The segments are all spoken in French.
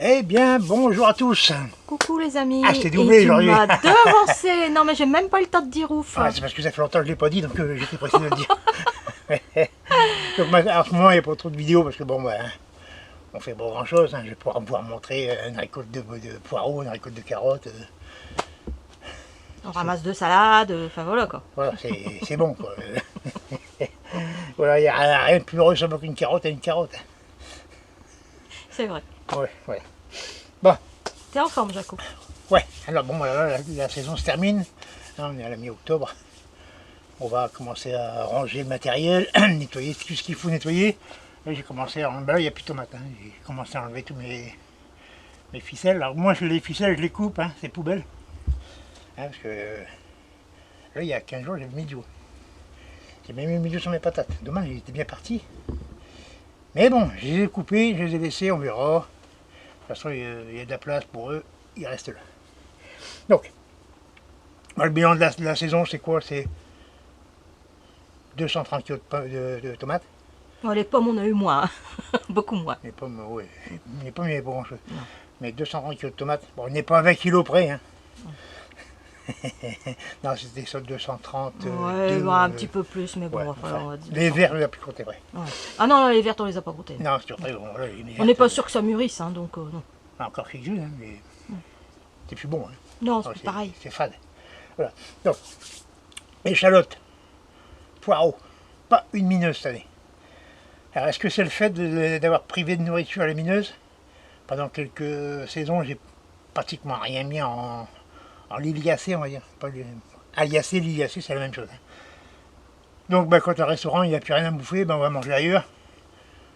Eh bien, bonjour à tous. Coucou les amis. Ah, je t'ai doublé aujourd'hui. Tu aujourd'hui. m'as devancé. Non mais j'ai même pas eu le temps de dire ouf. Ah, c'est parce que ça fait longtemps que je ne l'ai pas dit, donc j'étais pressé de le dire. Donc en ce moment, il n'y a pas trop de vidéos parce que bon, on fait pas grand chose. Je vais pouvoir vous montrer une récolte de poireaux, une récolte de carottes. On ramasse deux salades, enfin voilà quoi. Voilà, c'est bon quoi. Voilà, il n'y a rien de plus heureux qu'une carotte et une carotte. C'est vrai. Ouais. Bon. T'es en forme, Jaco? Ouais, alors bon, voilà, la saison se termine. Là, on est à la mi-octobre. On va commencer à ranger le matériel, nettoyer tout ce qu'il faut nettoyer. Là, j'ai commencé à enlever, là, il n'y a plus de tomates. J'ai commencé à enlever tous mes ficelles. Alors moi, les ficelles, je les coupe, c'est poubelle. Parce que là, il y a 15 jours, j'avais mis du haut. J'ai même mis du sur mes patates. Dommage, il était bien parti. Mais bon, je les ai coupés, je les ai laissés, on verra. De toute façon, il y a de la place pour eux, ils restent là. Donc, le bilan de la saison, c'est quoi? C'est 230 kg de tomates. Oh, les pommes, on a eu moins. Beaucoup moins. Les pommes, oui. Les pommes, il n'y avait pas grand chose. Non. Mais 230 kg de tomates, bon, on n'est pas à 20 kg près. Non, c'était sur 230. Ouais, un petit peu plus, mais bon, ouais, enfin, on va dire. Les verts, on les a plus comptés, vrai. Ouais. Ah non, les vertes, on les a pas comptés. Non, c'est vrai, bon, là, on n'est pas sûr que ça mûrisse, donc non. Encore quelques-unes, mais c'est plus bon. Non, c'est pareil. C'est fade. Voilà. Donc, échalotes, poireaux, pas une mineuse cette année. Alors, est-ce que c'est le fait d'avoir privé de nourriture les mineuses? Pendant quelques saisons, j'ai pratiquement rien mis en liliacé, on va dire. Pas aliacé, liliacé, c'est la même chose. Donc, quand un restaurant, il n'y a plus rien à bouffer, on va manger ailleurs.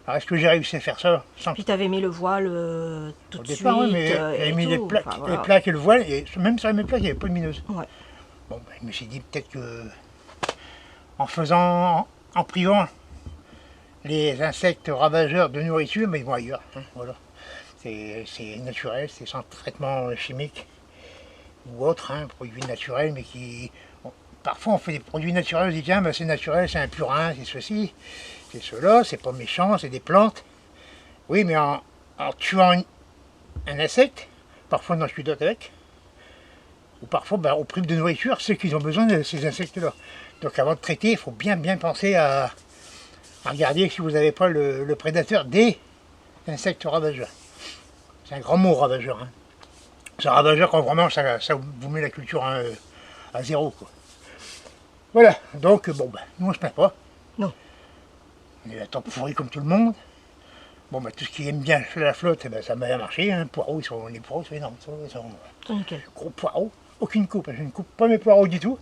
Alors, est-ce que j'ai réussi à faire ça sans... Puis tu avais mis le voile tout de suite. Oui, mais j'avais mis les plaques et le voile, et même sur mes plaques, il n'y avait pas de mineuse. Ouais. Bon, je me suis dit peut-être que en privant les insectes ravageurs de nourriture, mais ils vont ailleurs. Voilà. C'est naturel, c'est sans traitement chimique ou autre, produit naturel, mais qui... Bon, parfois on fait des produits naturels, on se dit tiens, c'est naturel, c'est un purin, c'est ceci, c'est cela, c'est pas méchant, c'est des plantes. Oui, mais en tuant un insecte, parfois on en tue d'autres avec, ou parfois on prive de nourriture ceux qui ont besoin de ces insectes-là. Donc avant de traiter, il faut bien penser à regarder si vous n'avez pas le prédateur des insectes ravageurs. C'est un grand mot, ravageur. C'est un ravageur quand vraiment ça vous met la culture à zéro, quoi. Voilà, donc nous on se plaint pas. Non. On est là temps pourri comme tout le monde. Bon, tout ce qui aime bien la flotte, ça m'a bien marché. Les poireaux, ils sont énormes. Ils sont nickel. Gros poireaux, aucune coupe. Je ne coupe pas mes poireaux du tout.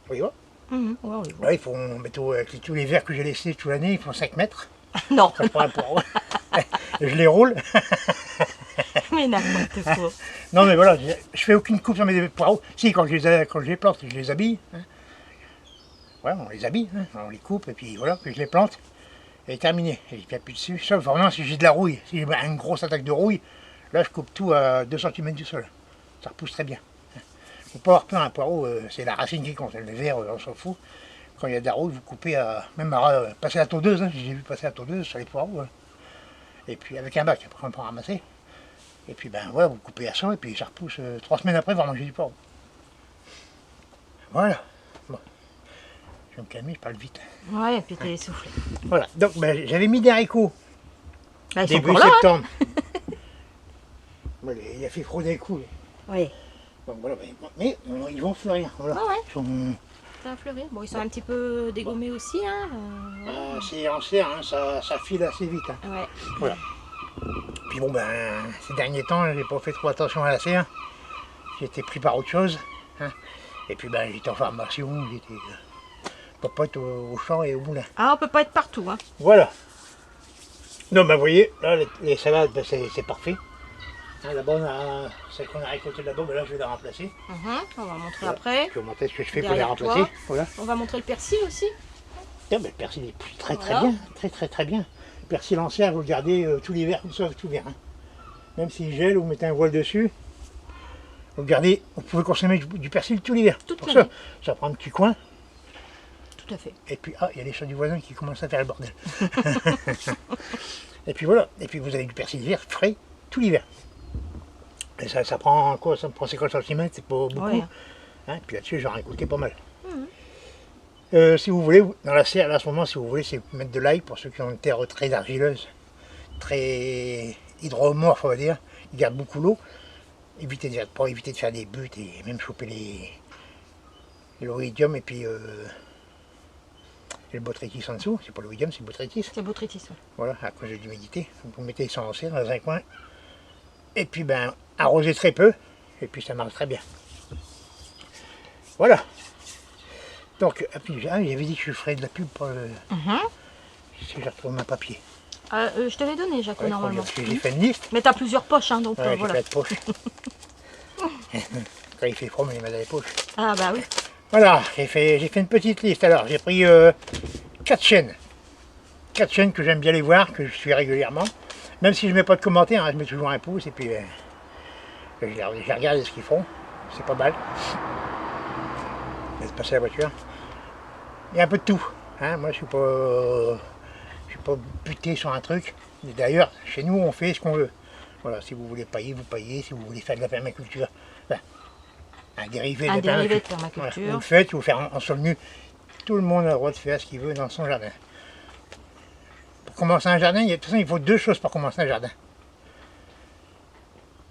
Vous voyez? Ouais, on les voit. Là, il faut mettre avec tous les verres que j'ai laissés toute l'année, il faut 5 mètres. Non. Ça prend un poireau. Je les roule. Mais n'importe quoi. Non, mais voilà, je fais aucune coupe sur mes poireaux. Si, quand je les plante, je les habille. Ouais, on les habille, on les coupe, et puis voilà, puis je les plante. Et terminé. Et il n'y a plus dessus. Sauf vraiment si j'ai de la rouille. Si j'ai une grosse attaque de rouille, là, je coupe tout à 2 cm du sol. Ça repousse très bien. Il ne faut pas avoir peur, un poireau, c'est la racine qui compte. Les vers, on s'en fout. Quand il y a de la rouille, vous coupez même à passer à la tondeuse. J'ai vu passer à la tondeuse sur les poireaux. Et puis avec un bac, après on peut ramasser. Et puis voilà, vous coupez à 100 et puis ça repousse 3 semaines après, vous manger du poireau. Voilà. Bon. Je vais me calmer, je parle vite. Ouais, et puis t'es essoufflé. Voilà, donc j'avais mis des haricots début là, septembre. Il a fait froid d'un coup. Oui. Bon, voilà, mais ils vont fleurir. Voilà. Ah ouais. Ils sont... Ça a fleuri. Bon, ils sont un petit peu dégommés aussi. C'est en serre, ça file assez vite. Ouais. Voilà. Puis ces derniers temps, j'ai pas fait trop attention à la serre. J'étais pris par autre chose. Et puis j'étais en formation, j'étais popote au champ et au moulin. Ah, on peut pas être partout. Voilà. Non, vous voyez, là, les salades, c'est parfait. Là-bas, celle qu'on a récoltée là-bas, là, je vais la remplacer. On va montrer après. Je vais vous montrer ce que je fais pour Derrière les remplacer. Voilà. On va montrer le persil aussi. Le persil est très bien. Très bien. Le persil en serre, vous le gardez tout l'hiver, comme ça, tout bien. Même s'il gèle, vous mettez un voile dessus. Vous gardez, vous pouvez consommer du persil tout l'hiver. Pour ça, ça prend un petit coin. Tout à fait. Et puis, il y a les chats du voisin qui commencent à faire le bordel. Et puis voilà. Et puis vous avez du persil vert frais tout l'hiver. Et ça prend quoi? Ça prend 50 cm, c'est pas beaucoup. Ouais. Hein, puis là-dessus, j'en ai récolté pas mal. Si vous voulez, dans la serre, là, à ce moment, si vous voulez, c'est mettre de l'ail pour ceux qui ont une terre très argileuse, très hydromorphe, on va dire. Ils gardent beaucoup l'eau. Pour éviter de faire des buttes et même choper l'oïdium et puis le botrytis en dessous. C'est pas l'oïdium, c'est le botrytis. C'est botrytis. Ouais. Voilà, à cause de l'humidité. Vous mettez ça en serre dans un coin. Et puis, ben, arrosez très peu. Et puis, ça marche très bien. Voilà. Donc, j'avais dit que je ferais de la pub pour si je retrouve ma papier. Je te l'ai donné, Jacques, normalement. J'ai fait une liste. Mais t'as plusieurs poches, hein, donc Ouais, j'ai voilà. plein de poches. Quand il fait froid, on les met dans les poches. Ah bah oui. Voilà, j'ai fait une petite liste. Alors, j'ai pris 4 chaînes. 4 chaînes que j'aime bien les voir, que je suis régulièrement. Même si je ne mets pas de commentaires, hein, je mets toujours un pouce et puis je regarde ce qu'ils font. C'est pas mal. Laisse passer la voiture. Il y a un peu de tout. Hein. Moi, je suis pas buté sur un truc. D'ailleurs, chez nous, on fait ce qu'on veut. Voilà, si vous voulez pailler, vous payez. Si vous voulez faire de la permaculture, ben, un dérivé de permaculture. Voilà, vous le faites, vous le faites en sol nu. Tout le monde a le droit de faire ce qu'il veut dans son jardin. Pour commencer un jardin, de toute façon, il faut 2 choses pour commencer un jardin.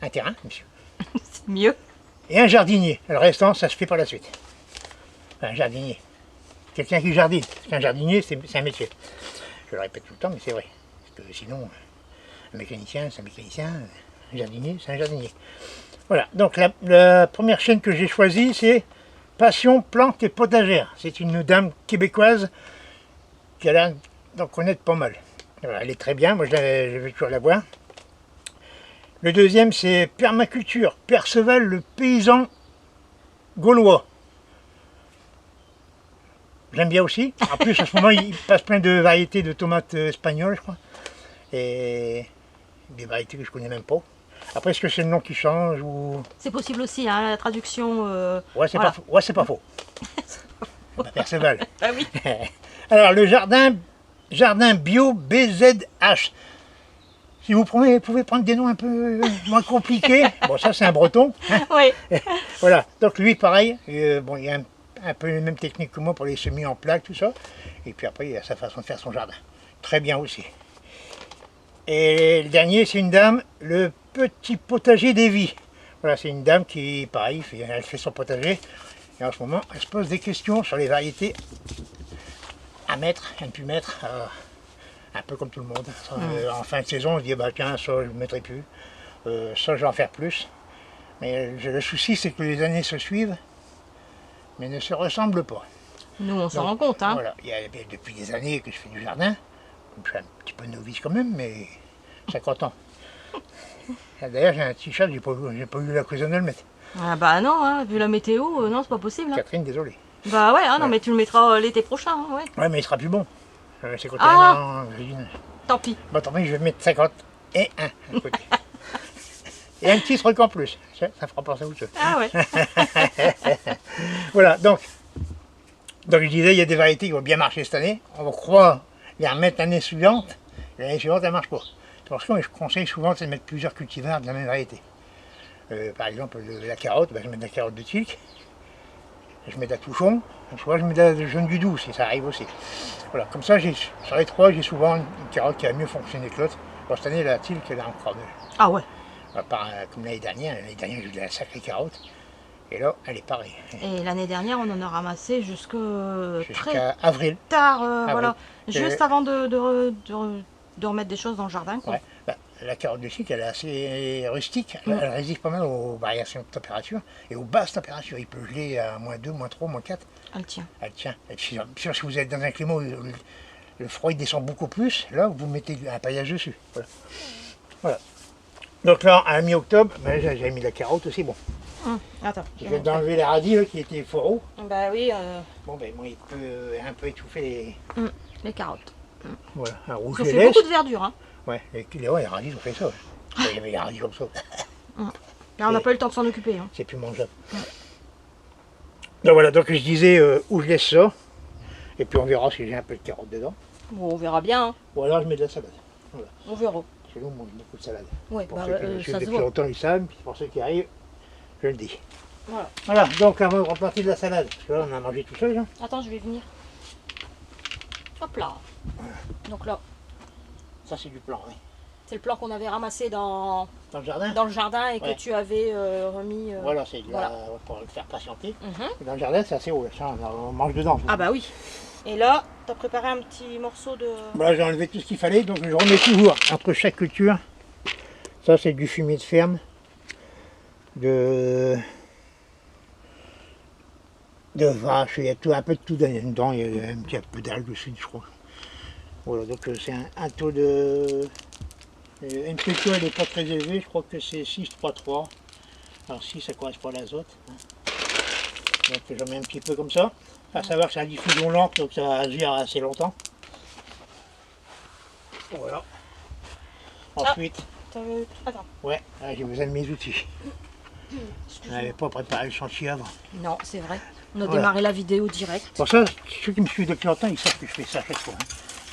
Un terrain, monsieur. C'est mieux. Et un jardinier. Le restant, ça se fait par la suite. Enfin, un jardinier. Quelqu'un qui jardine. Parce qu'un jardinier, c'est un métier. Je le répète tout le temps, mais c'est vrai. Parce que sinon, un mécanicien, c'est un mécanicien. Un jardinier, c'est un jardinier. Voilà. Donc, la première chaîne que j'ai choisie, c'est Passion Plantes et Potagères. C'est une dame québécoise qui a l'air d'en connaître pas mal. Voilà, elle est très bien. Moi, je vais toujours la voir. Le deuxième, c'est Permaculture, Perceval, le paysan gaulois. J'aime bien aussi. En plus, en ce moment, il passe plein de variétés de tomates espagnoles, je crois. Et des variétés que je connais même pas. Après, est-ce que c'est le nom qui change ou... C'est possible aussi, hein, la traduction. Ouais, c'est voilà. pas faux. Ouais, c'est pas faux. Bah, Perceval. Ah oui. Alors, le jardin bio BZH. Si vous pouvez prendre des noms un peu moins compliqués. Bon, ça, c'est un breton. Hein. Oui. Voilà. Donc, lui, pareil. Bon, il y a un peu les mêmes techniques que moi pour les semis en plaques, tout ça. Et puis après, il a sa façon de faire son jardin. Très bien aussi. Et le dernier, c'est une dame, le petit potager des vies. Voilà, c'est une dame qui, pareil, elle fait son potager. Et en ce moment, elle se pose des questions sur les variétés à mettre, à ne plus mettre. Un peu comme tout le monde. En fin de saison, on se dit, bah, tiens, ça, je ne le mettrai plus. Ça, je vais en faire plus. Mais le souci, c'est que les années se suivent, mais ne se ressemblent pas. Nous, on s'en rend compte. Hein. Voilà, il y a depuis des années que je fais du jardin. Je suis un petit peu novice quand même, mais 50 ans. D'ailleurs, j'ai un t-shirt, j'ai pas eu l'occasion de le mettre. Ah bah non, hein, vu la météo, non, c'est pas possible. Hein. Catherine, désolé. Bah ouais, non, mais tu le mettras l'été prochain. Hein, ouais. Ouais, mais il sera plus bon. C'est côté Tant pis. Bon, tant pis, je vais mettre 50 et 1 à côté. Et un petit truc en plus. Ça fera penser à autre chose. Ah ouais. Voilà, donc je disais, il y a des variétés qui vont bien marcher cette année. On va croire les remettre l'année suivante. L'année suivante, elle ne marche pas. C'est pour ça que je conseille souvent de mettre plusieurs cultivars de la même variété. Par exemple, la carotte, ben, je mets de la carotte de Tilk. Je mets de la touchon. Soit je mets de la jaune du doux, si ça arrive aussi. Voilà, comme ça, sur les 3, j'ai souvent une carotte qui a mieux fonctionné que l'autre. Bon, cette année, la Tilk, elle est encore mieux. Ah ouais. Comme l'année dernière, j'ai eu de la sacrée carotte. Et là, elle est pareille. Et l'année dernière, on en a ramassé jusqu'à Jusqu'à avril. Tard, Avril. voilà. Juste avant de remettre des choses dans le jardin. Quoi. Ouais. Bah, la carotte de Tilk, elle est assez rustique. Elle résiste pas mal aux variations de température et aux basses températures. Il peut geler à -2, -3, -4. Elle tient. Elle tient. Et puis, si vous êtes dans un climat où le froid il descend beaucoup plus, là, vous mettez un paillage dessus. Voilà. Donc là, à mi-octobre, ben, j'ai mis la carotte aussi. Bon. Attends. Je viens d'enlever les radis là, qui étaient fourreaux. Bah oui. Bon, ben moi, il peut un peu étouffer les carottes. Voilà, un rouge Ça je fait laisse. beaucoup de verdure. Hein. Ouais, les radis, ont fait ça. Il y avait des radis comme ça. Là, on n'a pas eu le temps de s'en occuper. Hein. C'est plus mangeable. Donc voilà, donc je disais où je laisse ça. Et puis on verra si j'ai un peu de carotte dedans. Bon, on verra bien. Hein. Ou alors je mets de la salade. Voilà. On verra. Chez nous, on mange beaucoup de salade. Ouais, Pour bah, ceux qui me suivent ça se depuis voit. longtemps, ils savent, puis pour ceux qui arrivent, je le dis. Voilà. Voilà, donc avant de repartir de la salade, parce que là on a mangé tout seul. Hein. Attends, je vais venir. Hop là. Donc là, Ça c'est du plan, oui. c'est le plan qu'on avait ramassé dans Dans le jardin. le jardin et Ouais. que tu avais remis. Voilà, c'est de voilà. pour le faire patienter. Mhm. Et dans le jardin, c'est assez haut, là. Ça, on mange dedans. Ah bah oui. Et là, tu as préparé un petit morceau de... Voilà, j'ai enlevé tout ce qu'il fallait, donc je remets toujours entre chaque culture. Ça c'est du fumier de ferme. De vache, il y a tout, un peu de tout dedans, il y a un petit peu d'algues aussi, je crois. Voilà, donc c'est un taux de... Une culture elle n'est pas très élevée, je crois que c'est 6,33. Alors 6 ça correspond à l'azote. Hein. Donc j'en mets un petit peu comme ça. À savoir que c'est une diffusion lente, donc ça va agir assez longtemps. Voilà. Ensuite, Attends. ouais, là, j'ai besoin de mes outils. Je Excuse-moi. n'avais pas préparé le chantier avant. Non, c'est vrai. On a Voilà. démarré la vidéo direct. Pour ça, ceux qui me suivent depuis longtemps, ils savent que je fais ça à chaque fois. Hein.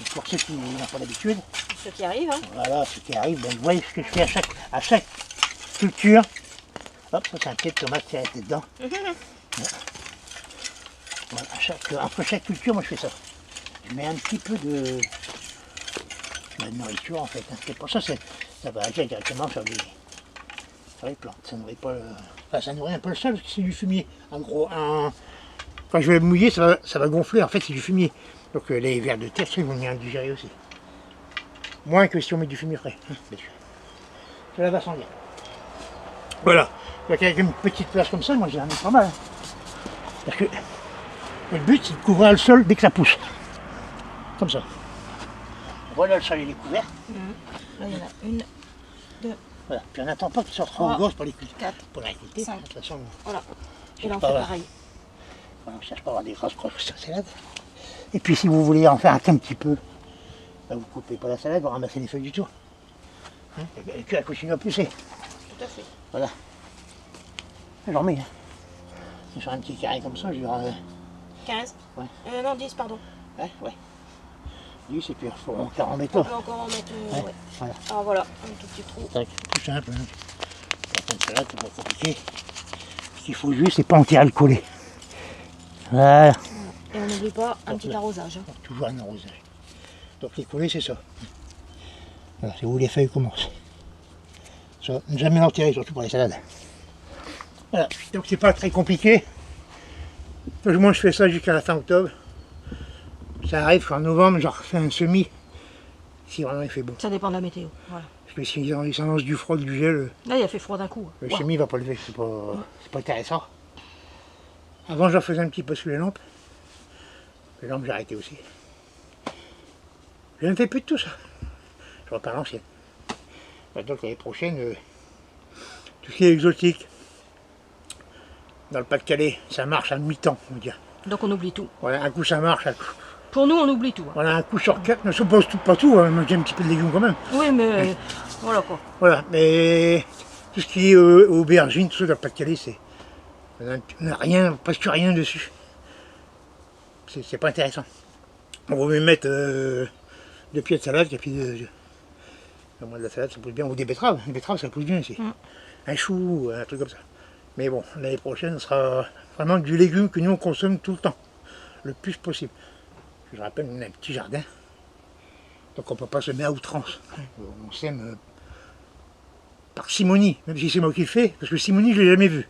Et pour ceux qui n'ont pas l'habitude, Ceux qui arrivent, hein. voilà, ceux qui arrivent, ben, vous voyez ce que je fais à chaque culture. Hop, ça c'est un pied de tomate qui a été dedans. Voilà, entre chaque culture, moi je fais ça. Je mets un petit peu de nourriture en fait. Hein. Et pour ça, ça va agir directement sur les plantes. Ça nourrit pas enfin, ça nourrit un peu le sol parce que c'est du fumier. En gros, quand je vais le mouiller, ça va gonfler. En fait, c'est du fumier. Donc les vers de terre, ils vont venir digérer aussi. Moins que si on met du fumier frais. Hein, bien sûr. Cela va sans dire. Voilà. Donc avec une petite place comme ça, moi j'ai un pas mal. Hein. Parce que le but, c'est de couvrir le sol dès que ça pousse. Comme ça. Voilà, le sol il est couvert. Là, il y en a une, deux, Voilà. Puis on n'attend pas qu'il soit trop Trois, gauche pour les cultiver. 4, Pour la cultiver. 5. De toute façon, Voilà. Et cherche là, on pas, fait là. pareil. on ne cherche pas à avoir des grosses croches sur la salade. Et puis si vous voulez en faire un petit peu, ben, vous coupez pas la salade, vous ramassez les feuilles du tout. Hein, et puis elle continue à pousser. Tout à fait. Voilà. J'en mets. Hein. Sur un petit carré comme ça, je dirais. 15. Ouais. Non, 10, pardon. Ouais. 10 et puis il faut encore en mettre On là. peut encore en mettre... Ouais. ouais. Voilà. Alors voilà, un tout petit trou. C'est tout simple. Hein. Certaines salades, c'est pas compliqué. Ce qu'il faut juste, c'est pas enterrer le coller. Voilà. Et on n'oublie pas un Donc petit là. arrosage. Hein. Toujours un arrosage. Donc les collés, c'est ça. Voilà, c'est où les feuilles commencent. Ça, ne jamais l'enterrer, surtout pour les salades. Voilà, donc c'est pas très compliqué. Donc, moi je fais ça jusqu'à la fin octobre. Ça arrive qu'en novembre, je refais un semis. Si vraiment il fait beau. Ça dépend de la météo. Voilà. Parce que s'il lance du froid, du gel, Là, il a fait froid d'un coup. le Waouh. semis va pas lever, c'est pas intéressant. Avant, j'en faisais un petit peu sous les lampes. Les lampes, j'ai arrêté aussi. Je ne fais plus de tout ça. Je repars à l'ancienne. Donc l'année prochaine, tout ce qui est exotique, dans le Pas-de-Calais, ça marche à mi-temps, on va dire. Donc on oublie tout. Voilà, un coup ça marche, un coup, Pour nous, on oublie tout. Hein. voilà, un coup sur 4, ne suppose tout, pas tout, hein, moi j'ai un petit peu de légumes quand même. Oui, mais voilà quoi. Voilà, mais tout ce qui est aubergine, tout ça dans le Pas-de-Calais, on n'a rien, presque rien dessus. C'est pas intéressant. On va même mettre 2 pieds de salade, et puis de la salade ça pousse bien, ou des betteraves. Des betteraves ça pousse bien ici. Un chou, un truc comme ça. Mais bon, l'année prochaine, ce sera vraiment du légume que nous on consomme tout le temps, le plus possible. Je rappelle, on a un petit jardin, donc on ne peut pas semer à outrance. On sème par simonie, même si c'est moi qui le fais, parce que simonie je ne l'ai jamais vu.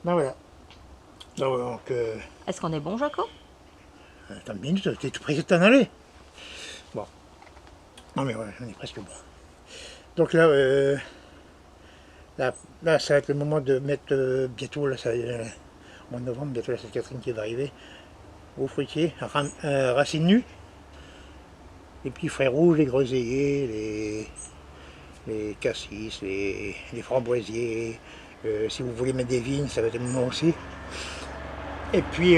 Non, voilà. Donc, Est-ce qu'on est bon, Jaco? attends une minute, t'es tout pressé de t'en aller. Bon. Non mais voilà, on est presque bon. Donc là, là, ça va être le moment de mettre bientôt, là, ça, au mois de novembre, bientôt la Sainte-Catherine qui va arriver, aux fruitiers, racines nues, les petits fruits rouges, les groseilliers, les cassis, les framboisiers, si vous voulez mettre des vignes, ça va être le moment aussi. Et puis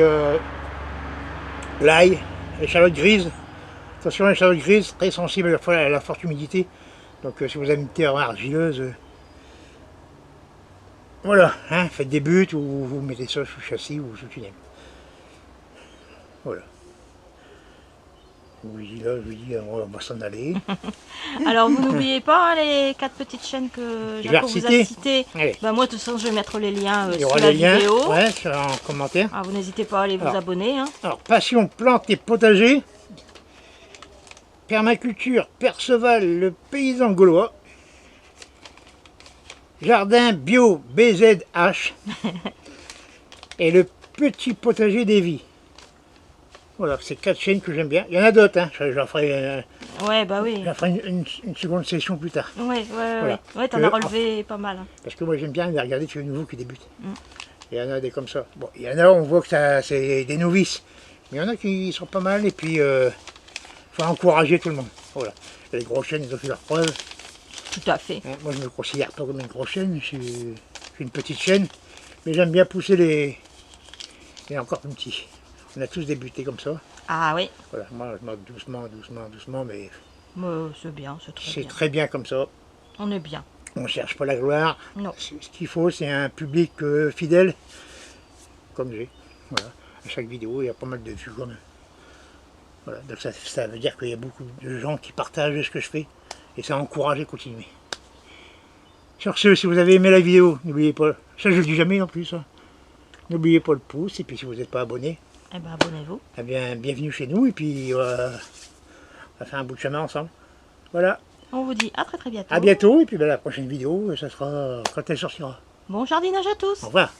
l'ail, l'échalote grise. Attention, l'échalote grise, très sensible à la forte humidité. Donc si vous avez une terre argileuse, voilà, hein, faites des buts ou vous mettez ça sous châssis ou sous tunnel. Voilà. Je lui dis, on va s'en aller. Alors, vous n'oubliez pas hein, les 4 petites chaînes que Je vais Jaco vous a reciter. citées. Allez. Bah, moi, de toute façon, je vais mettre les liens Il y sous aura la les liens vidéo. ouais, en commentaire. Ah, vous n'hésitez pas à aller vous Alors. abonner. Hein. Alors, passion, plantes et potager. Permaculture, Perceval, le paysan gaulois. Jardin bio, BZH. Et le petit potager des vies. Voilà, c'est 4 chaînes que j'aime bien. Il y en a d'autres, hein. J'en ferai, Ouais, bah oui. une seconde session plus tard. Ouais, Voilà. ouais, t'en as relevé pas mal. Hein. Parce que moi j'aime bien les regarder sur les nouveaux qui débutent. Il y en a des comme ça. Bon, il y en a, on voit que c'est des novices. Mais il y en a qui sont pas mal et puis faut encourager tout le monde. Voilà. Et les grosses chaînes, ils ont fait leur preuve. Tout à fait. Hein, moi je me considère pas comme une grosse chaîne, je suis une petite chaîne. Mais j'aime bien pousser les encore plus petits. On a tous débuté comme ça. Ah oui. Voilà, moi je monte doucement, mais C'est bien, c'est très c'est bien. très bien comme ça. On est bien. On ne cherche pas la gloire. Non. Ce qu'il faut, c'est un public fidèle, comme j'ai. Voilà. À chaque vidéo, il y a pas mal de vues quand même. Voilà. Donc ça veut dire qu'il y a beaucoup de gens qui partagent ce que je fais. Et ça encourage à continuer. Sur ce, si vous avez aimé la vidéo, n'oubliez pas, ça je le dis jamais en plus, hein. N'oubliez pas le pouce, et puis si vous n'êtes pas abonné, Eh ben, abonnez-vous. eh bien, bienvenue chez nous, et puis on va faire un bout de chemin ensemble. Voilà, On vous dit à très bientôt. à bientôt, et puis la prochaine vidéo, ça sera quand elle sortira. Bon jardinage à tous. Au revoir.